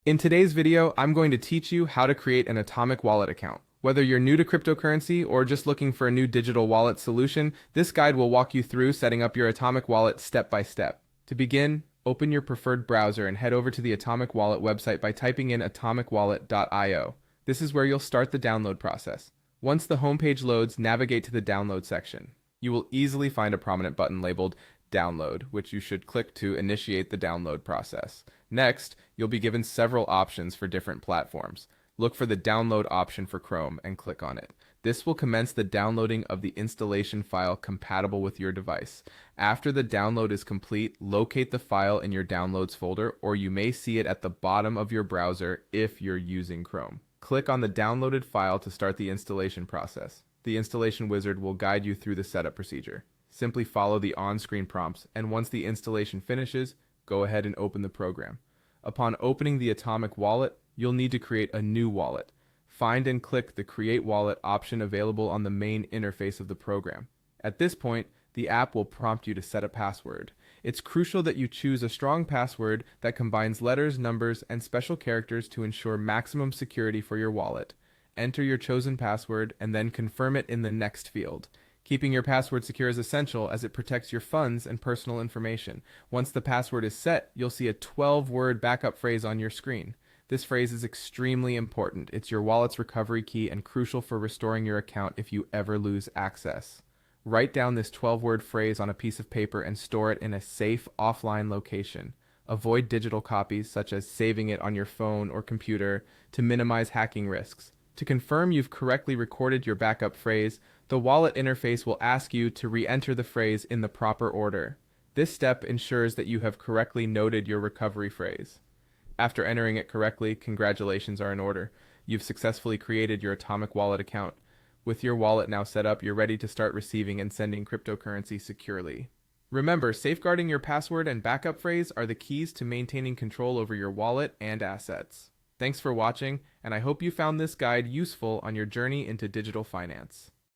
In today's video, I'm going to teach you how to create an atomic wallet account. Whether you're new to cryptocurrency or just looking for a new digital wallet solution, this guide will walk you through setting up your atomic wallet step by step. To begin, open your preferred browser and head over to the Atomic Wallet website by typing in atomicwallet.io. This is where you'll start the download process. Once the homepage loads, navigate to the download section. You will easily find a prominent button labeled Download, which you should click to initiate the download process. Next, you'll be given several options for different platforms. Look for the download option for Chrome and click on it. This will commence the downloading of the installation file compatible with your device. After the download is complete, locate the file in your downloads folder, or you may see it at the bottom of your browser if you're using Chrome. Click on the downloaded file to start the installation process. The installation wizard will guide you through the setup procedure. Simply follow the on-screen prompts, and once the installation finishes, go ahead and open the program. Upon opening the Atomic Wallet, you'll need to create a new wallet. Find and click the Create Wallet option available on the main interface of the program. At this point, the app will prompt you to set a password. It's crucial that you choose a strong password that combines letters, numbers, and special characters to ensure maximum security for your wallet. Enter your chosen password and then confirm it in the next field. Keeping your password secure is essential as it protects your funds and personal information. Once the password is set, you'll see a 12-word backup phrase on your screen. This phrase is extremely important. It's your wallet's recovery key and crucial for restoring your account if you ever lose access. Write down this 12-word phrase on a piece of paper and store it in a safe offline location. Avoid digital copies, such as saving it on your phone or computer, to minimize hacking risks. To confirm you've correctly recorded your backup phrase, the wallet interface will ask you to re-enter the phrase in the proper order. This step ensures that you have correctly noted your recovery phrase. After entering it correctly, congratulations are in order. You've successfully created your Atomic Wallet account. With your wallet now set up, you're ready to start receiving and sending cryptocurrency securely. Remember, safeguarding your password and backup phrase are the keys to maintaining control over your wallet and assets. Thanks for watching, and I hope you found this guide useful on your journey into digital finance.